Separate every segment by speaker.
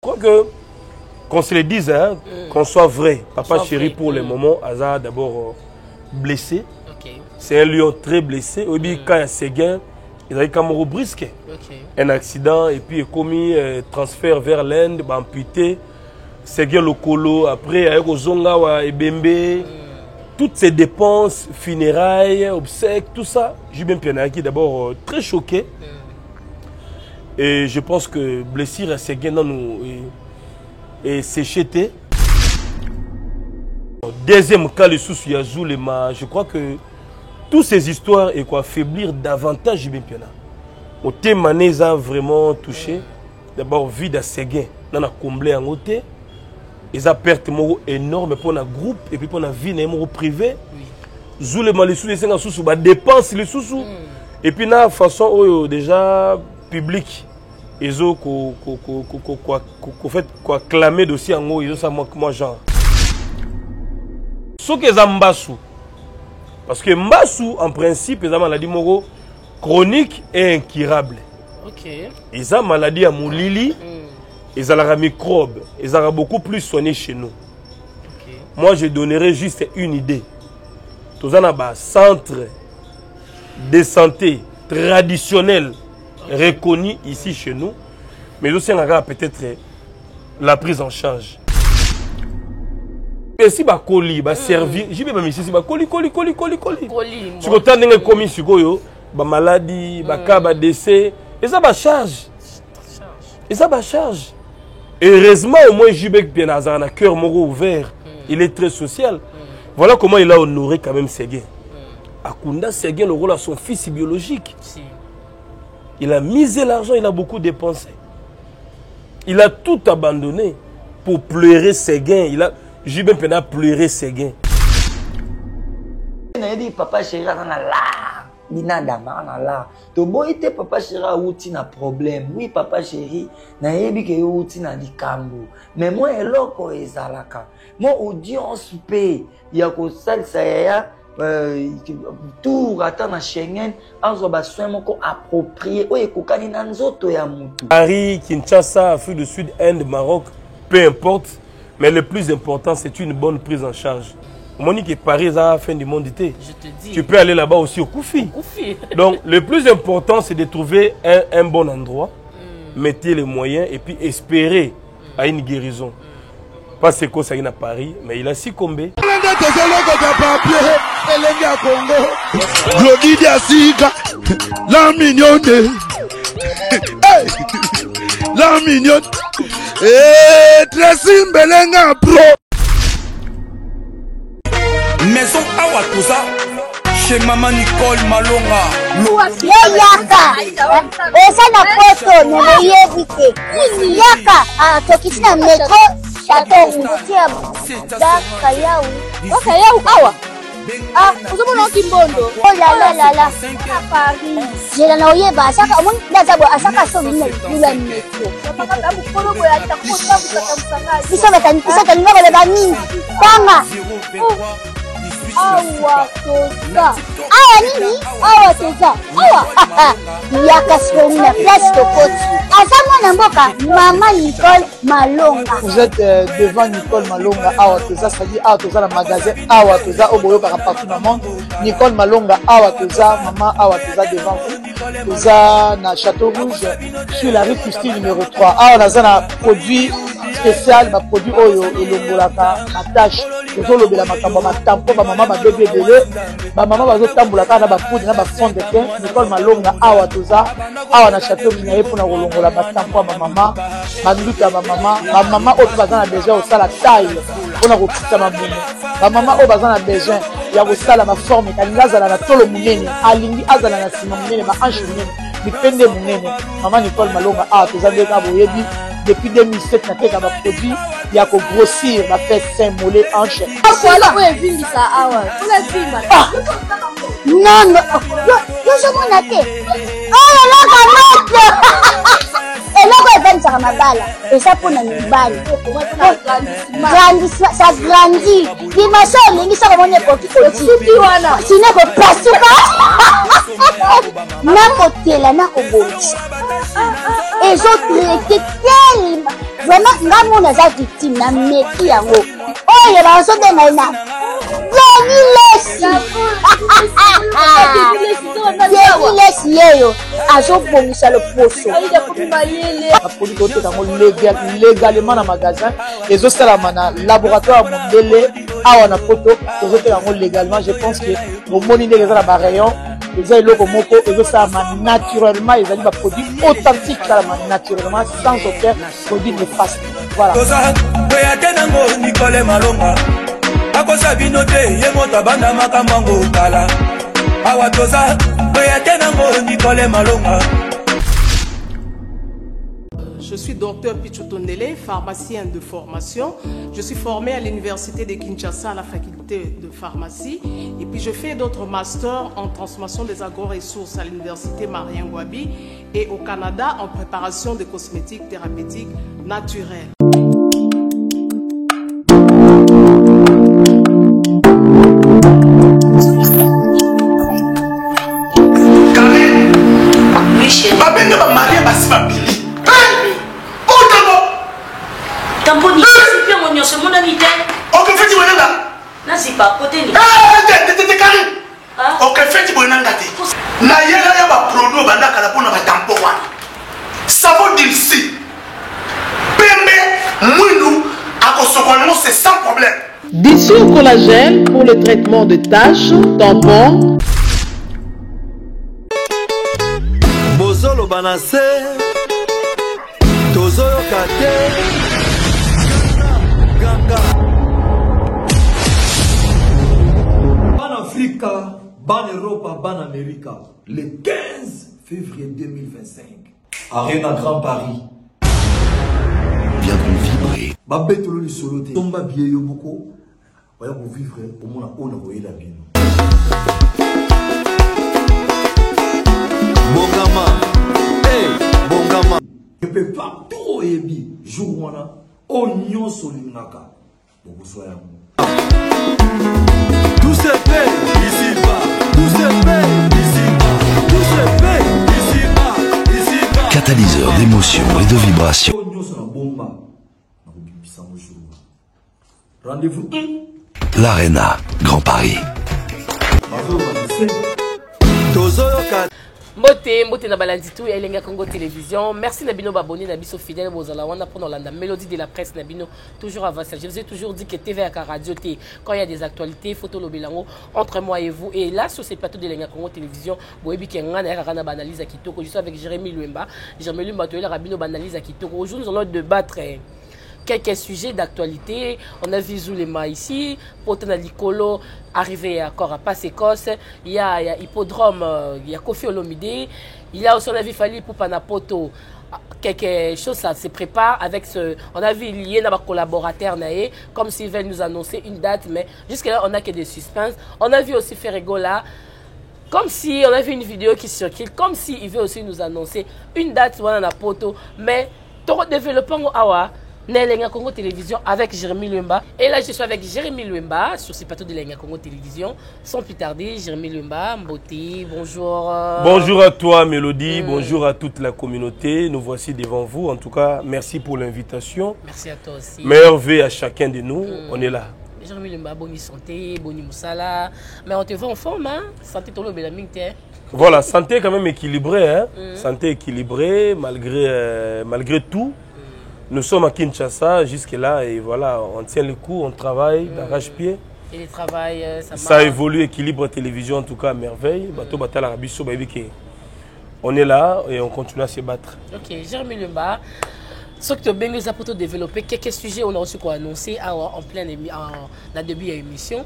Speaker 1: Je crois que, qu'on se le dise, hein, qu'on soit vrai. Papa Chéri, pour le moment, Aza d'abord blessé. Okay. C'est un lion très blessé. Au début, quand il y a Séguin, il a eu Camaro brisque. Un accident, et puis il a commis transfert vers l'Inde, amputé. Séguin le colo, après, avec Ozonga, Ebembe. Toutes ces dépenses, funérailles, obsèques, tout ça. J'ai bien Pianaki d'abord très choqué. Et je pense que blessure à Séguin dans nous et sécheté. Deuxième cas, le sous Yazou, je crois que toutes ces histoires et quoi affaiblir davantage bien Piana. Au thème a vraiment touché. D'abord vide à Séguin, on a comblé en côté. Ils ont perte énorme pour un groupe et puis pour la vie privée. Zoulema les sous les 5 sous bah dépense les sous et puis na façon déjà public ils ont fait quoi clamer dossier en haut ils ont ça moi genre ce que ça Mbassou parce que Mbassou en principe ils ont maladie moro chronique et incurable. OK. Ils ont maladie à Moulili. Ils ont la microbe, ils ont beaucoup plus soigné chez nous. Okay. Moi, je donnerai juste une idée. Tous en a centre de santé traditionnel reconnu ici chez nous, mais aussi on a peut-être la prise en charge. Et si ba colis, ba servir, j'ai bien mis ici ba colis. Si vous avez commis sur goyo, ba maladie, ba cas, ba décès, et ça ba charge. Et ça ba charge. Heureusement, au moins, Jibek Pianazar a un cœur moro ouvert. Il est très social. Voilà comment il a honoré quand même Séguin. Akunda Séguin, le rôle à son fils biologique. Il a misé l'argent, il a beaucoup dépensé. Il a tout abandonné pour pleurer Séguin. Jibek Piana a pleuré Séguin.
Speaker 2: Il a dit, Papa Chéri, to boy te Papa Chéri outi na problème. Oui Papa Chéri na yebi ke outi na likambo. Mais moi eloko ezalaka. Moi audience pe ya ko salisa ya tour ata na Schengen azo ba soin moko approprié o ekokani na nzoto ya mutu. Paris,
Speaker 1: Kinshasa, Afrique du Sud, Inde, Maroc, peu importe, mais le plus important c'est une bonne prise en charge. Monique Paris à la fin du monde d'été. Tu peux aller là-bas aussi au Koufi. Donc le plus important c'est de trouver un bon endroit, mettez les moyens et puis espérer à une guérison. Pas c'est quoi ça à Paris, mais il a succombé. La mignonne. La mignonne. Et Tracy Mbelenga pro.
Speaker 3: Maison Awatuza chez Maman Nicole Malonga.
Speaker 4: Yaka. Esa na poto ne yebite. Yaka tokisina metro chateau mutia da kayau. Kayau awa. Uzomona kimbondo. Oh la. Paris. Jela na oyeba asaka mon ndazabo asaka so bina yula metro. Papa mukolo boya takota kusamusanga. Bisa ngaba le bani. Panga. Awa toza. Awa nini? Awa toza. Awa. Yaka soni na place Tokoti. Azamwa mboka Maman Nicole Malonga.
Speaker 5: Vous êtes devant Nicole Malonga. Awa toza, c'est-à-dire Awa toza le magasin. Awa toza au boyo partout dans le monde. Nicole Malonga Awa toza, maman Awa toza devant vous. Toza na Château Rouge sur la rue Custine numéro 3. Awa naza na produit spécial, ma produit oyo et longolaka attache. Tozolobela makambo matampo ba maman ba bébé belé ba maman bazo tambolaka na ba poudre na ba fond de teint. Nicole Malonga Awa toza Awa na Château Rouge pour na kolongola matampo ba maman manduka ba maman oyo bazana besoin au sala taille pour na kokita mabumu ba maman oyo bazana besoin ya kosala ma forme kalinga azala na tolo munene alingi azala na sima munene ba hanche munene bipende munene. Maman Nicole Malonga Awa toza ndeka boyebi depuis 2007 na teka ba produit ya ko grossir ba fait saint mollet hanche.
Speaker 4: Voilà où est vindi ça awa. Non yo je m'en atte. Oh là là et là quoi vendre ça mabala et ça pour na mibali. Grandissement ça grandit. Dimension lingi ça comme on est petit. Sinon ko pasuka. Na kotela na ko bochi. ezotraite tellement vraiment nga mona aza victime na meki yango oyo bazobenga na Lesi yeyo azobongisa loposo
Speaker 5: baproduit toteka yango légalement na magasin ezosalama na laboratoire ya mondele awa na poto tozoteka yango légalement. Je pense que omoni ndenge eza na barayon eza eloko moko ezosalama naturellement, ezali baproduit authentique salama naturellement sans aucun produit néfaste. Voilà.
Speaker 3: Akosa bino te ye moto abanda makambo ngo tala awa toza oya tena ngo Nicole Malonga.
Speaker 6: Je suis docteur Pichotondele, pharmacien de formation. Je suis formé à l'université de Kinshasa à la faculté de pharmacie. Et puis je fais d'autres masters en transformation des agro-ressources à l'université Marien Ngouabi et au Canada en préparation de cosmétiques thérapeutiques naturelles.
Speaker 3: C'est sans problème.
Speaker 6: Dissous collagène pour le traitement de taches, tampons.
Speaker 7: Bozolo banase, tozoyo kate, ganga. Ban Afrique, ban Europe, ban Amérique, le 15 février 2025. Arena Grand Paris. Viendront vibrer. Babetolo ni solote. Tomba biye yoboko. Voyons pour vivre au monde on a voyé la vie. Bongama. Hey, Bongama. Je peux pas tout ebi. Jour wana onyo solinaka. Beaucoup soya. Tout se fait ici-bas. Tout se fait ici-bas. Tout se fait ici-bas. Ici-bas. Catalyseur d'émotions et de vibrations. Rendez-vous. L'Arena, Grand Paris.
Speaker 6: Mbote na balandi tout ya Elenga Congo Télévision. Merci Nabino Baboni, Nabiso fidèle Bozala Wana pour la mélodie de la presse Nabino toujours avancée. Je vous ai toujours dit que TV à Radio T, quand il y a des actualités, photo lobelango entre moi et vous. Et là sur ces plateaux de Elenga Congo Télévision, Boebi Kengan et Rana Banalise à Kitoko. Je suis avec Jérémy Luemba. Jérémy Luemba, tu es là, Rabino Banalise à Kitoko. Aujourd'hui, nous allons débattre quelques sujets d'actualité. On a vu Zulema ici, Potena Likolo, arrivé encore à Passe-Écosse. Il y a Hippodrome, il y a Kofi Olomide. Il y a aussi, on a vu Fali Poupanapoto. Quelque chose, ça se prépare avec ce. On a vu lié dans collaborateur, comme s'ils veulent nous annoncer une date, mais jusque-là, on n'a que des suspens. On a vu aussi Ferregola. Comme si on a vu une vidéo qui circule, comme s'il veut aussi nous annoncer une date, on a poto, mais tout développement awa. L'Elenga Congo Télévision avec Jérémy Luemba. Et là, je suis avec Jérémy Luemba sur ces plateaux de l'Elenga Congo Télévision. Sans plus tarder, Jérémy Luemba, Mbote, bonjour.
Speaker 1: Bonjour à toi, Mélodie. Bonjour à toute la communauté. Nous voici devant vous. En tout cas, merci pour l'invitation.
Speaker 6: Merci à toi aussi.
Speaker 1: Meilleure vie à chacun de nous. On est là.
Speaker 6: Jérémy Luemba, bonne santé, bonne moussala. Mais on te voit en forme, hein? Santé, tout le monde.
Speaker 1: Voilà, santé quand même équilibrée. Hein? Santé équilibrée, malgré tout. Nous sommes à Kinshasa jusque-là et voilà, on tient le coup, on travaille d'arrache-pied.
Speaker 6: Et le travail,
Speaker 1: ça évolue, équilibre télévision en tout cas à merveille. On est là et on continue à se battre.
Speaker 6: Ok, Jérémy Luemba, ce que tu as bien pour développer, quelques sujets on a aussi quoi annoncer en plein en début de l'émission.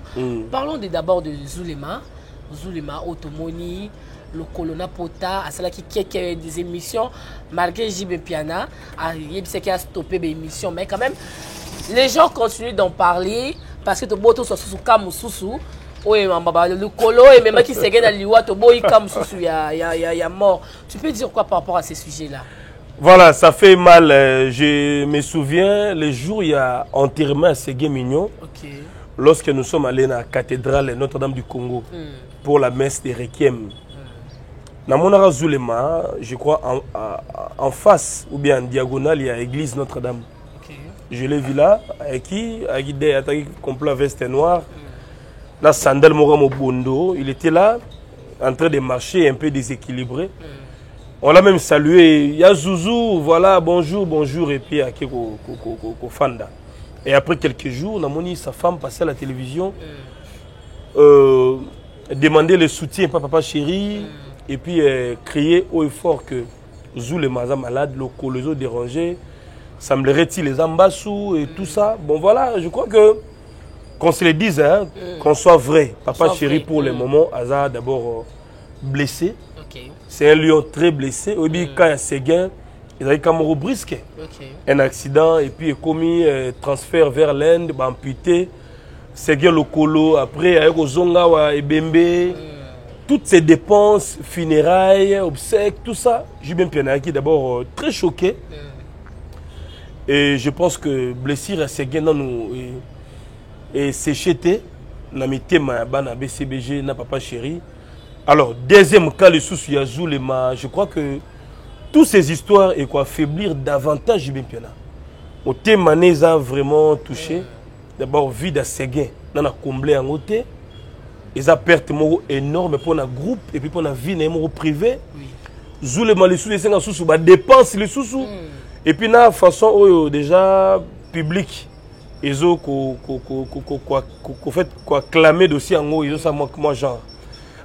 Speaker 6: Parlons d'abord de Zulema, Otomoni. Le colonna Pota, à cela qui quelques des émissions, malgré JB Piana, il y a stoppé des émissions, mais quand même, les gens continuent d'en parler parce que tu as sous Kamususu, le colo et même qui s'est gagné à l'Iwa, tu as Kamususu, il y a mort. Tu peux dire quoi par rapport à ces sujets-là?
Speaker 1: Voilà, ça fait mal. Je me souviens, le jour où il y a enterrement à Ségué Mignon, lorsque nous sommes allés à la cathédrale Notre-Dame du Congo pour la messe des Requiem. Dans mon ara Zulema, je crois en face ou bien en diagonale, il y a l'église Notre-Dame. Je l'ai vu là, avec qui a attaqué complet veste noire. Là, Sandal Moramo Bondo, il était là, en train de marcher un peu déséquilibré. On l'a même salué. Il y a Zouzou, voilà, bonjour, bonjour, et puis il y a Fanda. Et après quelques jours, on a moni sa femme passer à la télévision, demander le soutien par Papa Chéri, et puis crier haut et fort que Zulema est malade, le coloso dérangé, semblerait-il les ambassous et tout ça. Bon voilà, je crois que qu'on se le dise, hein, qu'on soit vrai. Papa Chéri pour le moment, Aza d'abord blessé. C'est un lion très blessé. Au début, quand il y a Séguin, il a eu Camaro brisqué. Un accident et puis il a commis transfert vers l'Inde, amputé. Séguin le colo, après avec Ozonga et Bembe. Toutes ces dépenses, funérailles, obsèques, tout ça. Jubin Pianaki d'abord très choqué. Et je pense que blessure à Séguin dans nous et sécheté. N'a mis thème à BCBG, n'a Papa Chéri. Alors, deuxième cas, le sous Zulema, je crois que toutes ces histoires et quoi affaiblir davantage Jubin Piana. Au thème a vraiment touché. D'abord, vie de Séguin, on a comblé en côté. Ils ont perte énorme pour un groupe et puis pour la vie privée. Zulema, les sous, les sous, dépenses les sous. Et puis, de façon déjà publique, ils ont clamé dossier en haut, ils ont ça, moi, genre.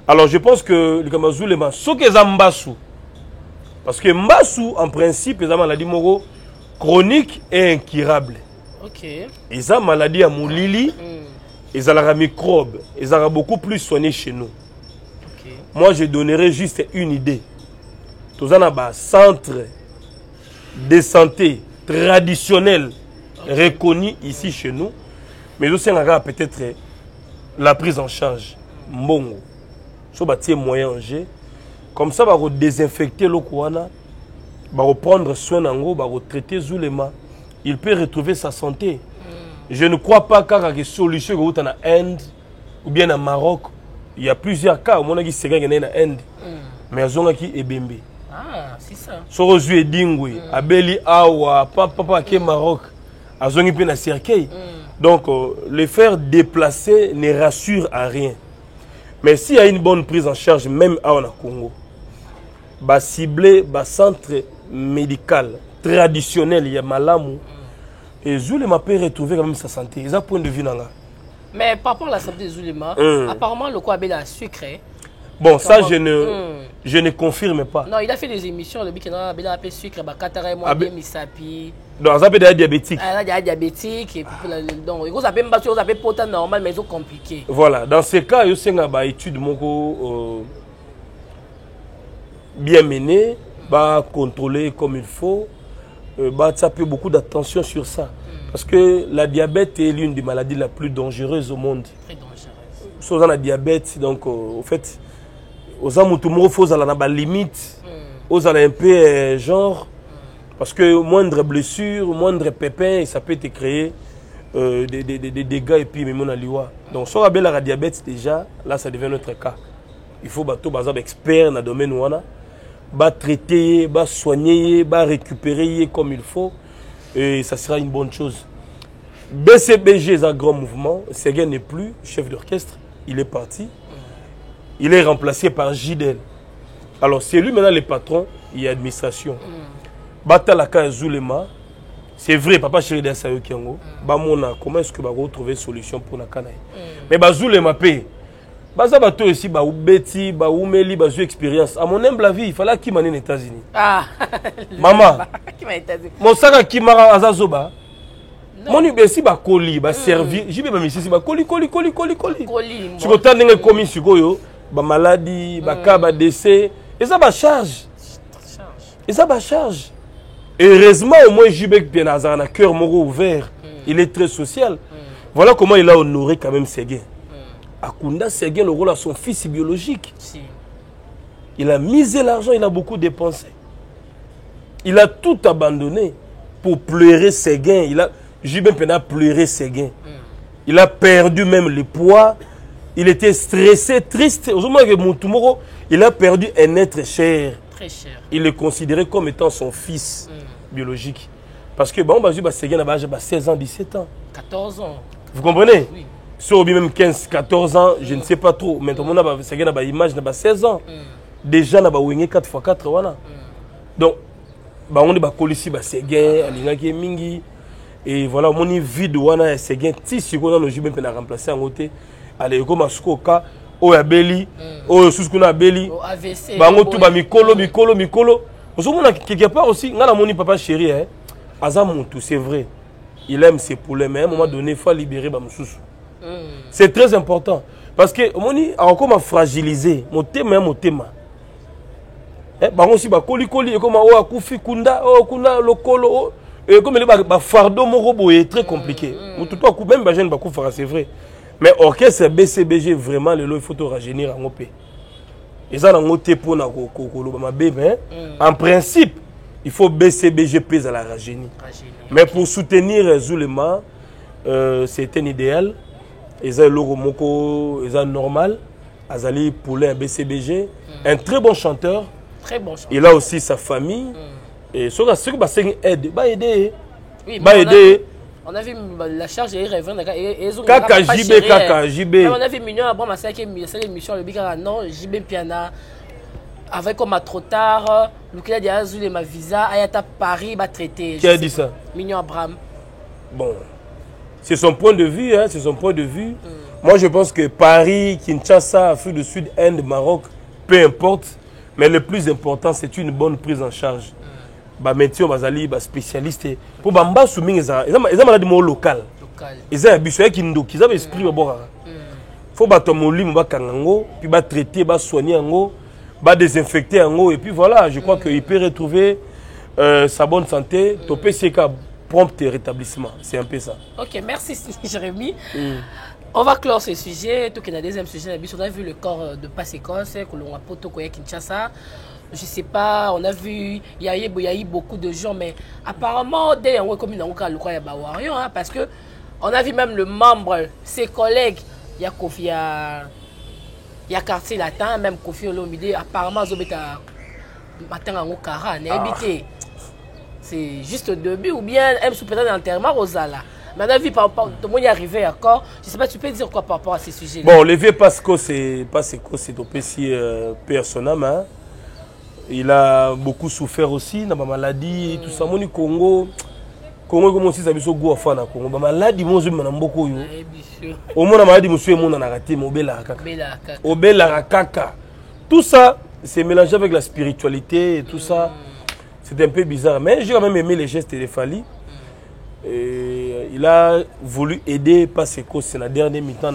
Speaker 1: Alors, je pense que le Zulema, ce qu'ils ont Mbassou, parce que Mbassou, en principe, ils ont maladie chronique et incurable. Ils ont maladie à Moulili. Ils ont la microbe, ils ont beaucoup plus soigné chez nous. Moi, je donnerai juste une idée. Tous en a centre de santé traditionnel reconnu ici chez nous, mais aussi on a peut-être la prise en charge. Mbongo, so bâtir moyen en G, comme ça, on va désinfecter l'eau kouana, on va prendre soin d'ango, on va traiter Zulema. Il peut retrouver sa santé. Je ne crois pas qu'il y ait des solutions en Inde ou bien en Maroc. Il y a plusieurs cas. On a dit que c'est en Inde. Mais ils ont qui Ebembe.
Speaker 6: Ah, c'est ça.
Speaker 1: Sorozu et Dingwe, Abeli Awa, Papa qui est Maroc. Ils ont un cercueil. Donc, les faire déplacer ne rassure à rien. Mais s'il y a une bonne prise en charge, même à Congo, bah cibler le centre médical traditionnel, il y a Malamu. Et Zulema peut retrouver quand même sa santé. Ils ont un point de vue.
Speaker 6: Mais par rapport à la santé de Zulema, apparemment le quoi a sucré.
Speaker 1: Bon, ça je ne confirme pas.
Speaker 6: Non, il a fait des émissions, le Bikina a fait sucre, Bakatara, moi, Misapi.
Speaker 1: Donc, ça peut être diabétique.
Speaker 6: Ah, il est diabétique. Et puis, donc, il a fait potent normal, mais ils ont compliqué.
Speaker 1: Voilà, dans ces cas, il y a une étude bien menée, contrôlée comme il faut. Ça peut beaucoup d'attention sur ça. Parce que la diabète est l'une des maladies les plus dangereuses au monde.
Speaker 6: Très dangereuse.
Speaker 1: Si on a la diabète, donc, au fait, aux hommes, tout le monde faut la limite. Aux un peu genre. Parce que moindre blessure, moindre pépin, ça peut te créer des dégâts et puis même on a liwa. Donc, si on a la diabète déjà, là, ça devient notre cas. Il faut être expert dans le domaine où on a. Traiter, soigner, récupérer comme il faut. Et ça sera une bonne chose. BCBG est un grand mouvement. Séguin n'est plus chef d'orchestre. Il est parti. Il est remplacé par Gidel. Alors, c'est lui maintenant le patron. Il y a administration. Batalaka Zulema. C'est vrai, Papa Chéri de Sayo Kiango. Comment est-ce que va retrouver une solution pour la canaille? Mais Zulema paye. Baza bato ici ba ubeti ba umeli ba zu expérience. À mon humble avis, il fallait qu'il m'en aux États-Unis. Ah. Maman. Qui m'a États-Unis. Mon saka qui m'a azazoba. Mon ibesi ba colis ba servir. J'y vais ba ici ba colis. Colis. Tu connais n'engue commis sukoyo ba maladie, ba cas ba décès. Et ça ba charge. Et heureusement au moins Jubek bien azar na cœur moro ouvert. Il est très social. Voilà comment il a honoré quand même Séguin. Akunda Séguin le rôle à son fils biologique. Si. Il a misé l'argent, il a beaucoup dépensé. Il a tout abandonné pour pleurer Séguin. Jubin Pena pleuré Séguin. Il a perdu même le poids. il était stressé, triste. Il a perdu un être cher.
Speaker 6: Très cher.
Speaker 1: Il le considérait comme étant son fils biologique. Parce que, bon, Séguin a 16 ans, 17 ans.
Speaker 6: 14 ans.
Speaker 1: Vous comprenez?
Speaker 6: Oui.
Speaker 1: Si on même 15, 14 ans, je ne sais pas trop. Maintenant, Séguin a une image de 16 ans. Déjà, on a 4x4. Donc, on a policier, Séguin, Alingaki, Mingi. Et voilà, on a vu de Séguin, si on a le remplacé en côté. Allez, comme à Skoka, au Abeli, au Suskuna Abeli, bango tout ba mikolo. Vous savez quelque part aussi, on a mon papa chéri, hein. Azamontou, c'est vrai. Il aime ses poulets, mais à un moment donné, il faut libérer Bamsous. C'est très important. Parce que moni a encore fragilisé mon thème, mon thème. Bango aussi ba koli comme o akufi kunda, o kunda lokolo, et comme les ba fardeau mon robot est très compliqué. Tout toi même ba jeune ba koufara, c'est vrai. Mais orchestre BCBG, vraiment, il faut rajeunir en OP. Et ça, en principe, il faut BCBG pèse à la rajeunir. Mais pour soutenir Zulema, c'est un idéal. Et ça, c'est normal. Azali Poulin, un BCBG, un très bon chanteur.
Speaker 6: Très bon chanteur.
Speaker 1: Il a aussi sa famille. Et ce qui aide, aider.
Speaker 6: On a vu la charge et
Speaker 1: Kaka JB.
Speaker 6: On a vu Mignon après ma cinquième émission le Bigara non JB Piana avec comme trop tard le a dit azul ma visa ayata Paris va traiter.
Speaker 1: Qui a dit ça?
Speaker 6: Mignon Abraham.
Speaker 1: Bon, c'est son point de vue, hein, c'est son point de vue. Moi je pense que Paris, Kinshasa, Afrique du Sud, Inde, Maroc, peu importe, mais le plus important c'est une bonne prise en charge. Métier bazali spécialiste pour bamba soumis ils ont maladie local ils ont habitué qui ndo ils ont esprit bon faut bato molimo ba kangango puis ba traiter ba soigner ngo ba désinfecter ngo et puis voilà je crois qu'il peut retrouver sa bonne santé topé c'est qu'à prompt rétablissement c'est un peu ça.
Speaker 6: OK, merci Jérémy. On va clore ce sujet tout qu'il y a un deuxième sujet on a vu le corps de Passekos que l'on a poto koya Kinshasa. Je sais pas, on a vu, il y a eu beaucoup de gens, mais apparemment, dès qu'on comme une hein, parce que on a vu même le membre, ses collègues, il y a Kofi, il y a Quartier Latin, même Kofi Olomide, apparemment, c'est juste au début, ou bien même sous pétard d'enterrement, Rosala. Mais on a vu, tout le monde y arrivé encore. Je ne sais pas, tu peux dire quoi par rapport à ces sujets-là?
Speaker 1: Bon, le vieux Pasco, c'est au PC personnellement. Il a beaucoup souffert aussi dans ma maladie, tout ça. Mon Congo comme aussi ça biso go afana Congo. Ma maladie moi je m'en beaucoup yo. Au moins la maladie monsieur mon en arrêté mobela kaka. Obela kaka. Tout ça c'est mélangé avec la spiritualité et tout ça. C'est un peu bizarre mais j'ai quand même aimé les gestes de Fali. Il a voulu aider Paseko, c'est la dernière mi-temps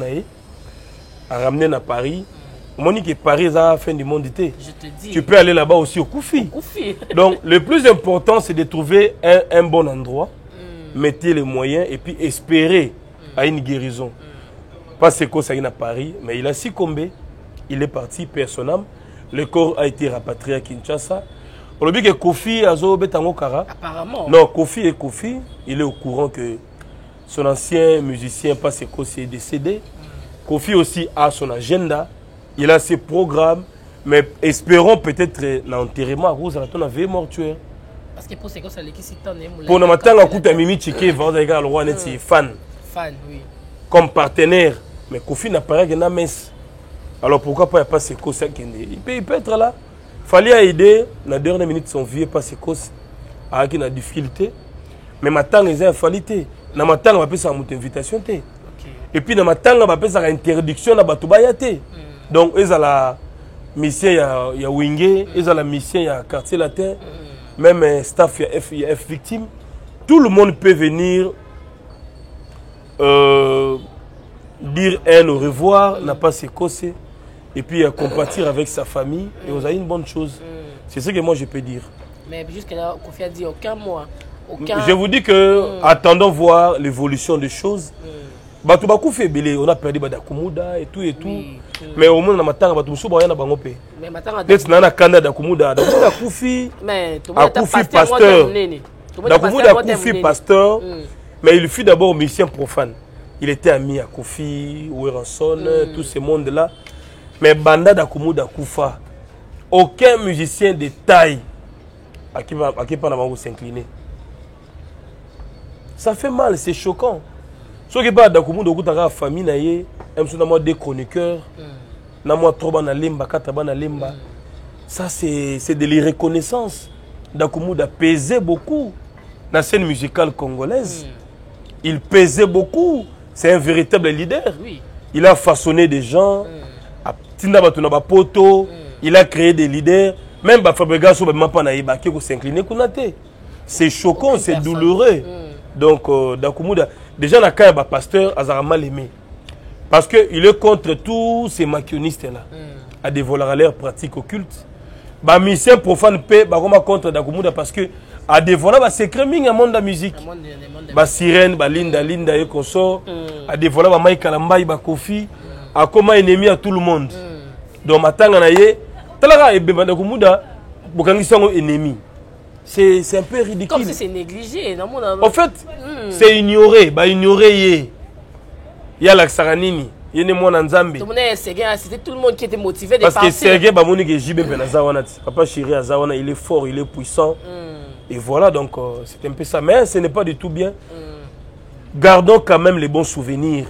Speaker 1: à ramener à Paris. Monique et Paris à la fin du monde d'été. Tu peux aller là-bas aussi au Koufi. Donc le plus important c'est de trouver un bon endroit, mettez les moyens et puis espérer à une guérison. Pas ce qu'on s'est à Paris, mais il a succombé. Il est parti personnellement. Le corps a été rapatrié à Kinshasa. Pour le but que Kofi a Zobe Tango Kara.
Speaker 6: Apparemment.
Speaker 1: Non, Kofi, il est au courant que son ancien musicien Paseko est décédé. Kofi aussi a son agenda. Il a ses programmes, mais espérons peut-être l'enterrement à cause de la veille mortuaire.
Speaker 6: Parce que pour ce que ça l'équipe
Speaker 1: pour le matin, on a Mimi Tchike, le roi est fan.
Speaker 6: Fan, oui.
Speaker 1: Comme partenaire. Mais Kofi n'a pas rien à messe. Alors pourquoi pas pas Seko il peut être là. Il fallait aider, dans la dernière minute, son vieux pas Seko avec une difficulté. Mais maintenant, il y a une qualité. Dans matin, on va faire une invitation. Et puis dans matin, on va faire une interdiction à Batubayate. Donc, ils ont la mission, il y a Wingé, ils ont la mission, il y a Quartier Latin, même staff, il y a F victime. Tout le monde peut venir dire un au revoir, n'a pas ses causes, et puis compatir avec sa famille, et vous avez une bonne chose. C'est ce que moi je peux dire.
Speaker 6: Mais jusqu'à là, Kofi a dit aucun mois.
Speaker 1: Je vous dis que, attendons voir l'évolution des choses. Batubaku fait belé, on a perdu Badakumuda et tout et tout. Mais au moins, on a matin, Batumusou, on a bangope.
Speaker 6: Mais maintenant,
Speaker 1: on a Kanda Dakumuda, Dakoufi, pasteur. Dakumuda Koufi, pasteur. Mais il fut d'abord musicien profane. il était ami à Kofi, Werenson, tout ce monde-là. Mais Banda Dakumuda Koufa, aucun musicien de taille à qui va s'incliner. Ça fait mal, c'est choquant. Ce qui est Dakumuda Kouta famille naie, même des chroniqueurs, namoi troba na lemba, kataba na lemba. Ça c'est de l'irreconnaissance. Dakumuda pesait beaucoup dans la scène musicale congolaise. Il pesait beaucoup. C'est un véritable leader. Oui. Il a façonné des gens. Il a créé des leaders. Même Fabrega qui s'incliner. C'est choquant, c'est douloureux. Donc, Dakumuda, déjà, il y a un pasteur a mal aimé. Parce qu'il est contre tous ces machiavélistes-là, à des voleurs à l'air pratiques occultes. Les missions profanes paient contre Dakumuda parce que à des voleurs, c'est créming à monde de la musique. Les sirènes, les linda et consort. À des voleurs, les Kalamba, les Kofi. À comment ennemi à tout le monde. Donc, maintenant, ennemi. C'est un peu ridicule.
Speaker 6: Comme si c'est négligé.
Speaker 1: En fait, c'est ignoré. Ignoré. Il y a la Saranini. Il y a mon Nzambi.
Speaker 6: C'était tout le monde qui était motivé de
Speaker 1: parce que Sergei Bamoni Jibe Benazawana, Papa Chiri Azawana, il est fort, il est puissant. Et voilà, donc c'est un peu ça. Mais ce n'est pas du tout bien. Gardons quand même les bons souvenirs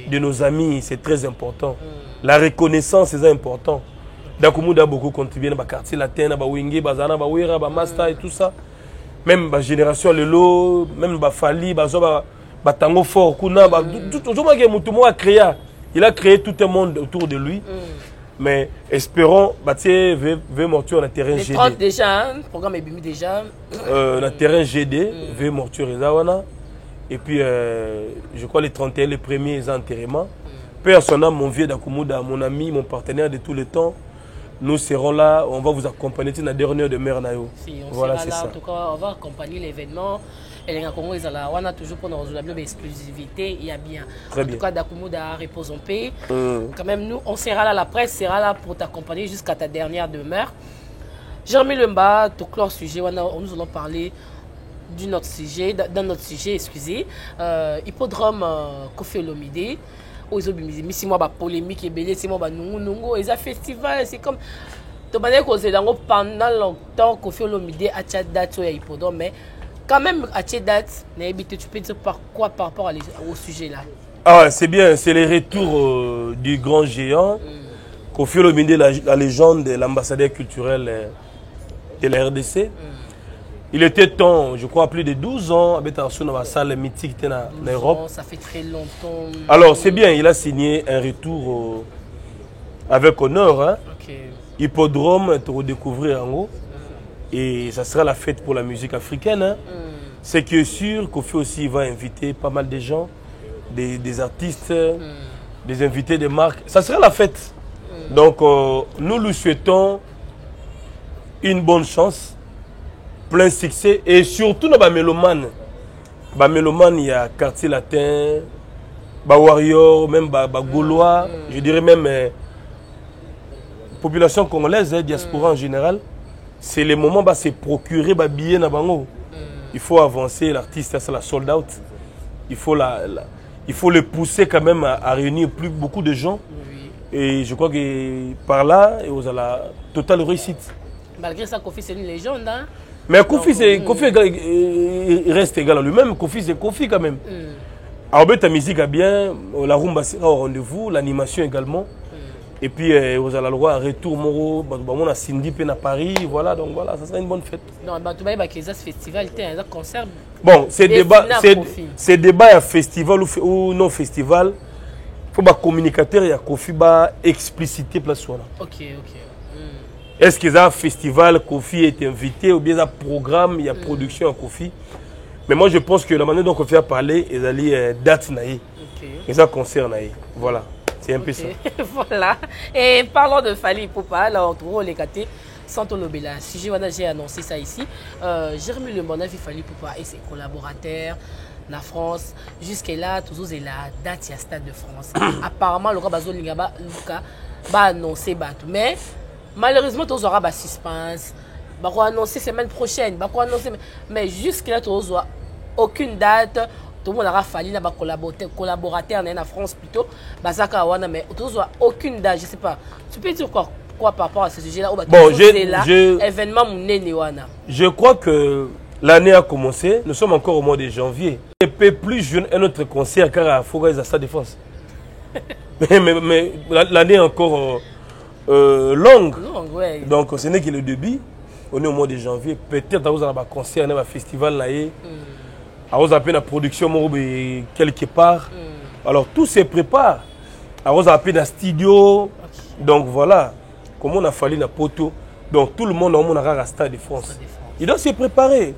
Speaker 1: de nos amis, c'est très important. La reconnaissance, c'est important. Dakumuda a beaucoup contribué dans le quartier latin, dans le Wingé, Bazana, Bawira, Bamasta et tout ça. Même la génération Lelo, même Bafali, Batango Fort, Kuna, il a créé tout un monde autour de lui. Mais espérons, Batié veut mortir dans le terrain GD.
Speaker 6: 30 déjà, le programme est bimi déjà.
Speaker 1: Le terrain GD veut mortir Rezawana. Et puis, je crois les 31, les premiers enterrements. Personne, mon vieux Dakumuda, mon ami, mon partenaire de tous les temps. Nous serons là, on va vous accompagner dans la dernière demeure.
Speaker 6: Si, on voilà, sera là, ça. En tout cas, on va accompagner l'événement. Et les Congo, on a toujours pour nous résoudre l'exclusivité, il y a bien.
Speaker 1: Très
Speaker 6: en tout cas, Dakumuda repose en paix. Quand même, nous, on sera là, la presse sera là pour t'accompagner jusqu'à ta dernière demeure. Jérémy Lemba, tout clore sujet, nous allons parler d'un autre sujet, excusez. Hippodrome Kofi Olomide. Si moi, polémique et belé, c'est moi, nungo, et ça festival, c'est comme. Pendant longtemps, Kofi Olomide a tchad date sur Hippodrome, mais quand même, à tchad date, tu peux dire par quoi par rapport au sujet là?
Speaker 1: Ah, c'est bien, c'est le retour du grand géant. Kofi Olomide, la légende de l'ambassadeur culturel de la RDC. Il était temps, je crois, plus de 12 ans, dans la salle mythique en Europe.
Speaker 6: Ça fait très longtemps.
Speaker 1: Alors, c'est bien, il a signé un retour avec honneur. Hein. Hippodrome, te redécouvrir en haut. Et ça sera la fête pour la musique africaine. Hein. Ce qui est sûr, Kofi aussi va inviter pas mal de gens, des artistes, des invités de marques. Ça sera la fête. Donc, nous lui souhaitons une bonne chance. Plein succès et surtout dans les mélomanes. Les mélomanes, il y a quartier latin, les warriors, même les gaulois, je dirais même population congolaise, diaspora en général. C'est le moment de se procurer des billets dans Bango. Il faut avancer, l'artiste, c'est la sold out. Il faut le pousser quand même à réunir beaucoup de gens. Et je crois que par là, vous avez la totale réussite.
Speaker 6: Malgré ça, Kofi, c'est une légende. Hein?
Speaker 1: Mais Kofi, il reste égal à lui-même. Kofi, c'est Kofi quand même. Alors, ta musique a bien, la rumba sera au rendez-vous, l'animation également. Et puis, vous avez le droit à retour Moro, on a Cindy à Paris, voilà, donc voilà, ça sera une bonne fête.
Speaker 6: Non, tu vas y avoir festival, un concert.
Speaker 1: Bon, c'est débat à festival ou non festival. Il faut que les communicateurs et Kofi expliciter place là.
Speaker 6: Ok.
Speaker 1: Est-ce qu'il y a un festival, Kofi est invité, ou bien il y a un programme, il y a production à Kofi? Mais moi je pense que la manière dont Kofi a parlé, il y a une date, il y a un concert. Voilà, c'est un peu ça.
Speaker 6: Voilà. Et parlons de Fally Ipupa, alors on les gâtés, Santo Lobela. Si j'ai annoncé ça ici, Jérémy Lemba a vu Fally Ipupa et ses collaborateurs. La France, jusqu'à là, toujours la date à Stade de France. Apparemment, le Rabazo Lingaba va annoncer Batou. Mais malheureusement, tu auras un suspense. Tu vas annoncer semaine prochaine. Mais jusqu'à là, tu n'auras aucune date, tout le monde a fallu na ba collaborateur en France plutôt bazaka wana mais aucune date, je sais pas. Tu peux dire quoi par rapport à ce sujet là
Speaker 1: bon,
Speaker 6: événement munene wana.
Speaker 1: Je crois que l'année a commencé, nous sommes encore au mois de janvier. Je ne peux plus jouer un autre concert car à Foga est à sa défense. mais l'année est encore longue.
Speaker 6: Ouais.
Speaker 1: Donc ce n'est que le début. On est au mois de janvier. Peut-être que vous avez un concert, un festival là. Vous avez une production quelque part. Alors tout se prépare. Vous avez un studio. Donc voilà. Comment on a fallu la poteau. Donc tout le monde a un stade de France. Il doit se préparer.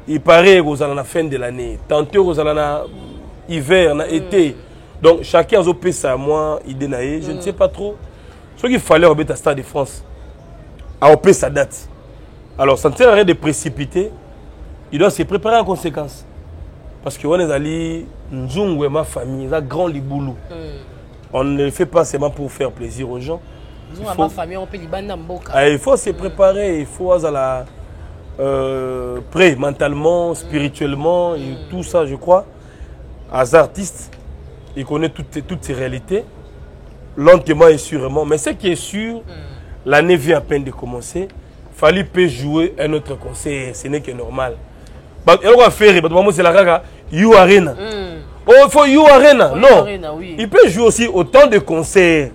Speaker 1: Il paraît que vous allez à la fin de l'année. Tantôt vous allez à l'hiver, été. Donc chacun a payé ça à moi, idée. Je ne sais pas trop. Ce qu'il fallait au stade de France. À payer sa date. Alors ça ne sert à rien de précipiter. Il doit se préparer en conséquence. Parce que on est allé, Nzungu et ma famille, c'est grand liboulou. On ne le fait pas seulement pour faire plaisir aux gens. Il faut se préparer, il faut être prêt mentalement, spirituellement, et tout ça, je crois. As artiste, il connaît toutes ces réalités, lentement et sûrement. Mais ce qui est sûr, l'année vient à peine de commencer. Il fallait pas jouer un autre concert, ce n'est que normal. C'est la gaga, You Arena. Oh, il faut You Arena. Non,
Speaker 6: Arena, oui.
Speaker 1: Il peut jouer aussi autant de concerts.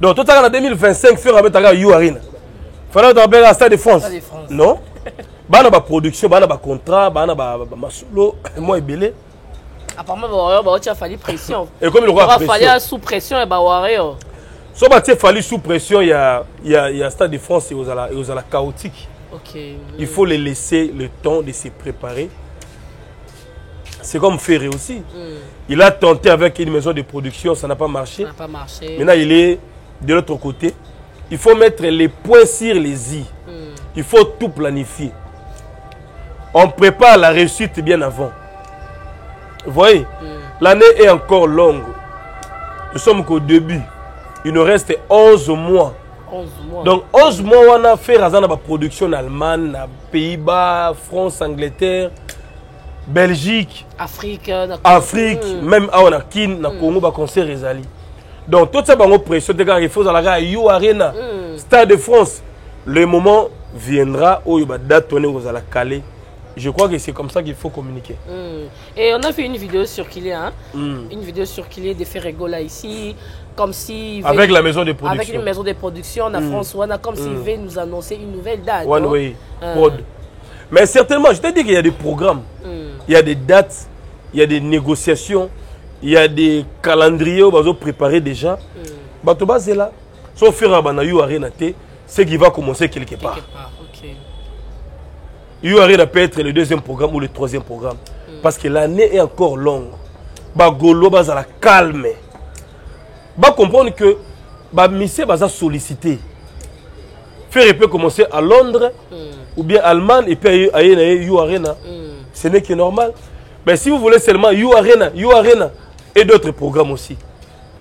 Speaker 1: Donc, tout en 2025, faire avec You Arena. Il fallait être à Stade de France. Non. Il y a une production, il y a un contrat, il y a un solo, moi et Belé.
Speaker 6: Apparemment, il a fallu pression.
Speaker 1: Et comme il aura
Speaker 6: fallu sous pression et Warrior.
Speaker 1: Si il fallu sous pression, il y a Stade de France et aux ala chaotique.
Speaker 6: Okay.
Speaker 1: Il faut les laisser le temps de se préparer. C'est comme Ferré aussi. Il a tenté avec une maison de production, ça n'a pas marché.
Speaker 6: Ça n'a pas marché.
Speaker 1: Maintenant, il est de l'autre côté. Il faut mettre les points sur les i. Il faut tout planifier. On prépare la réussite bien avant. Vous voyez, l'année est encore longue. Nous sommes qu'au début. Il nous reste 11 mois.
Speaker 6: 11 mois.
Speaker 1: Donc 11 mois, on a fait la production en Allemagne, Pays-Bas, France, Angleterre, Belgique,
Speaker 6: Afrique,
Speaker 1: même à Kin, na Congo, ba concert Ezali. Donc tout ça, on pression, il faut aller You Arena, Stade de France. Le moment viendra où il va date tourner aux la Calais. Je crois que c'est comme ça qu'il faut communiquer.
Speaker 6: Et on a fait une vidéo circulée, hein? Une vidéo circulée de Ferrego là ici, comme si...
Speaker 1: Avec la maison de production.
Speaker 6: Avec une maison de production en France, comme s'il veut nous annoncer une nouvelle date.
Speaker 1: Mais certainement, je t'ai dit qu'il y a des programmes, il y a des dates, il y a des négociations, il y a des calendriers où on va préparer déjà. Batoba c'est là. Sauf faire un You Arena, c'est qui va commencer quelque part. You Arena peut être le deuxième programme ou le troisième programme. Parce que l'année est encore longue. Bagolo va la calme. Va comprendre que Missé va solliciter. Faire peut commencer à Londres ou bien Allemagne et puis à You Arena. Ce n'est que normal. Mais si vous voulez seulement You Arena et d'autres programmes aussi.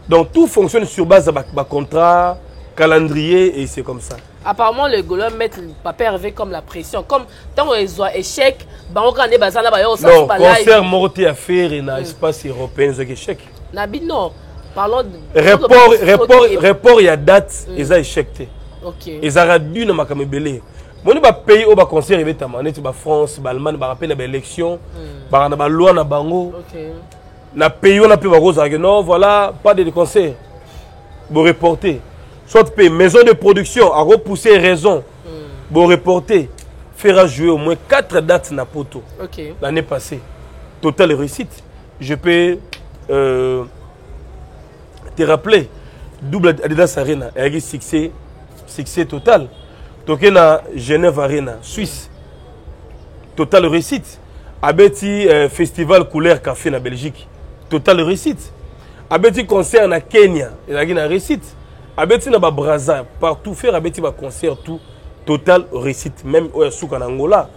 Speaker 1: Donc tout fonctionne sur base de contrat, calendrier et c'est comme ça.
Speaker 6: Apparemment, les Gaulois mettent le papier Hervé comme la pression. Comme tant qu'ils ont échec, on a des bazars là-bas.
Speaker 1: Non, concert morté à faire et dans l'espace européen, c'est échec.
Speaker 6: Non, parlons de...
Speaker 1: Report, il y a date, ils ont échec. Ils ont dû dans ma camébélé. Mon pays où concert il va t'amener en France, Allemagne, va rappeler l'élection, va na loi na bango. Na pays on a pu non voilà pas de concert. Bon reporter. Soit pays maison de production a repoussé raison. Bon reporter. Fera jouer au moins 4 dates na poto. L'année passée. Totale réussite. Je peux te rappeler double Adidas Arena avec succès total. Donc na Genève Arena Suisse. Totale réussite. Abeti festival couleur café na Belgique. Totale réussite. Abeti concert na Kenya, il a une réussite. Abeti na Brazza, partout faire abeti ba concert tout total réussite, même au Souka en Angola.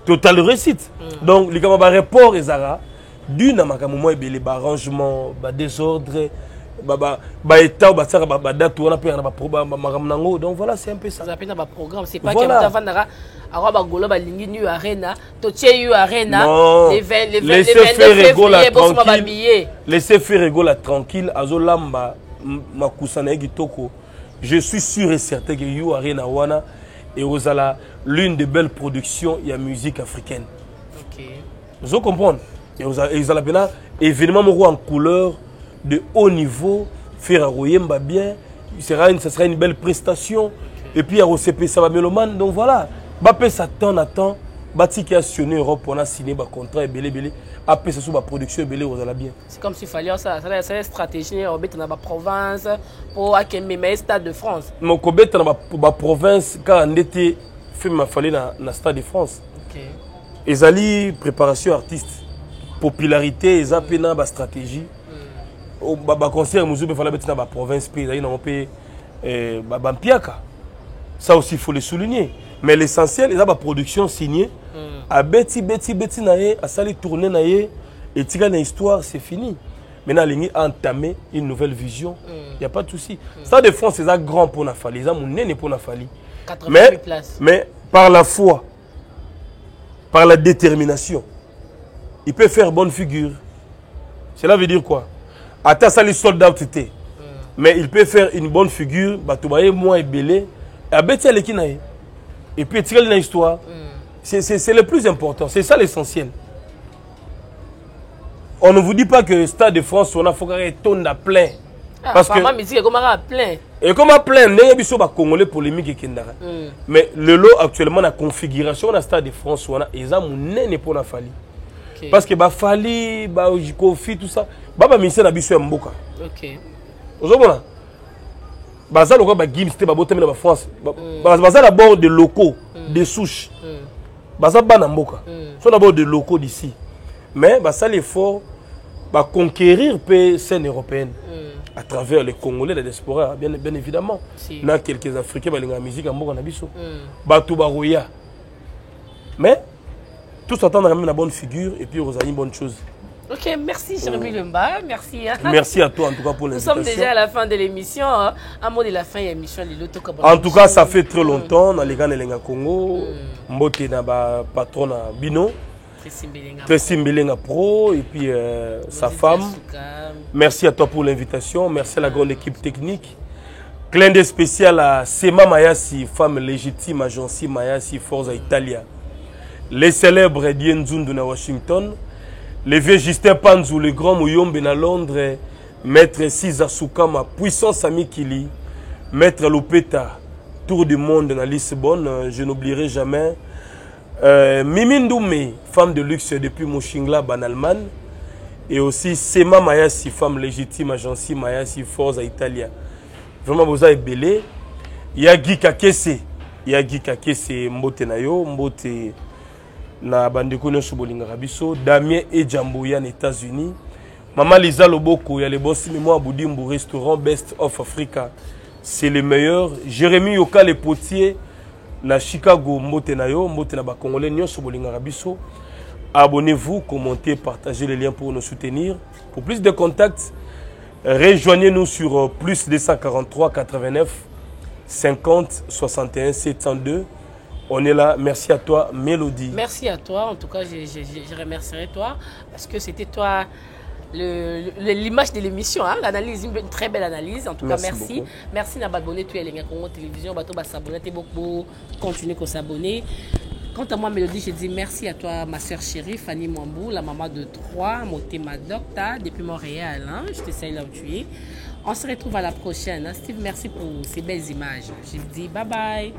Speaker 1: Total réussite. Donc les gars ba report ezara du na makambo mo ebele ba arrangement, ba désordre, état date on a pris donc voilà c'est un peu ça.
Speaker 6: Ça appelle un programme c'est pas que Vandara Araba Golo balingi New Arena Toche Arena
Speaker 1: laissez faire rigoler tranquille. Laissez faire rigoler tranquille azolamba makusana gitoko. Je suis sûr et certain que You Arena wana et Rosala l'une des belles productions il y a musique africaine. OK. Vous comprenez? Et vous allez bien événement en couleur de haut niveau, faire Royemba bien, ça sera une belle prestation. Et puis à OCP ça va mélomane. Donc voilà, Bappé s'attend à temps, Bati qui a signé Europe, on a signé un contrat et belé. Après ça sur la production belé vous allez bien. C'est
Speaker 6: comme s'il fallait ça c'est une stratégie on met dans la province pour accueillir les stades de France.
Speaker 1: Mon cobet dans la province quand on était fait m'a fallu dans le stade de France. OK. Ezali préparation artiste, popularité, ezapena ba stratégie. Au concert nous il fallait mettre dans la province pays d'ailleurs on peut bampiaka. Ça aussi il faut le souligner. Mais l'essentiel, il y a une production signée. À Betty naé, à sali tourner naé, et tirer une histoire, c'est fini. Maintenant, il a entamé une nouvelle vision. Il n'y a pas de souci. Ça, de France, c'est un grand pour la fali. C'est un néné pour la fali. Mais par la foi, par la détermination, il peut faire bonne figure. Cela veut dire quoi? Attends, ça, les soldats, mais il peut faire une bonne figure, Batoubaye, moi et Belé, à Betty, elle est qui naé. Et puis tirer une histoire. C'est le plus important. C'est ça l'essentiel. On ne vous dit pas que Stade de France, on a fait un plein.
Speaker 6: Parce que plein.
Speaker 1: Et comme à plein, il y a des Congolais polémiques et Kendara. Mais le lot actuellement, la configuration de Stade de France, on a des pour la fali. Parce que bah fali, bah Kofi, tout ça, bah ministère n'a biso mboka. OK. Vous voyez? Baza loko ba Gims te ba botemela ba France. Baza d'abord des locaux, des souches. Baza ba na mboka. Sont d'abord des locaux d'ici. Mais bah ça l'effort ba conquérir pe scène européenne à travers les Congolais la diaspora bien évidemment. Na quelques Africains ba linga musique en mboka na biso. Ba tout ba roya. Mais tout s'attend à la bonne figure et puis vous avez une bonne chose.
Speaker 6: Ok, merci Jérémy Lumba, merci.
Speaker 1: Merci à toi en tout cas pour l'invitation.
Speaker 6: Nous sommes déjà à la fin de l'émission. Un mot de la fin de l'émission.
Speaker 1: En tout cas, ça fait très longtemps dans les gars de l'Enga Congo. Mbote na ba patron na Bino. Tracy Mbelenga Pro et puis sa femme. Merci à toi pour l'invitation. Merci à la grande équipe technique. Clin d'œil spécial à Sema Mayasi, femme légitime, agence Mayasi, Forza Italia. Les célèbres Dienzundu na Washington. Le vieux Justin Panzou, le grand Mouyombe à Londres, Maître Siza Soukama, puissance Amikili, Maître Lopeta, Tour du monde à Lisbonne, je n'oublierai jamais. Mimi Ndoumé, femme de luxe depuis Moshingla, en Allemagne. Et aussi Sema Mayasi, femme légitime, agence Mayasi, Forza Italia. Vraiment, vous avez belé. Il y a Guy Kakese, Mbote Nayo, Mbote. Na bandeko nyonso bolinga biso Damien et Jamboya aux États-Unis. Maman Lisa Loboko, il y a les boss mémoire Boudimbo restaurant Best of Africa. C'est le meilleur. Jérémy Yoka les potiers na Chicago mbote na yo, mbote na ba Congolais nyonso bolinga biso. Abonnez-vous, commentez, partagez les liens pour nous soutenir. Pour plus de contacts, rejoignez-nous sur plus 243 89 50 61 702. On est là. Merci à toi, Mélodie.
Speaker 6: Merci à toi. En tout cas, je remercierai toi parce que c'était toi l'image de l'émission. Hein? L'analyse, une très belle analyse. En tout cas, merci. Merci d'avoir abonné à Elenga Congo Télévision. Bato va s'abonner. Beaucoup continuer à s'abonner. Quant à moi, Mélodie, je dis merci à toi, ma soeur chérie, Fanny Mwambou, la maman de 3, Motema Docta, depuis Montréal. Hein? Je te salue là où tu es. On se retrouve à la prochaine. Hein? Steve, merci pour ces belles images. Je dis bye bye.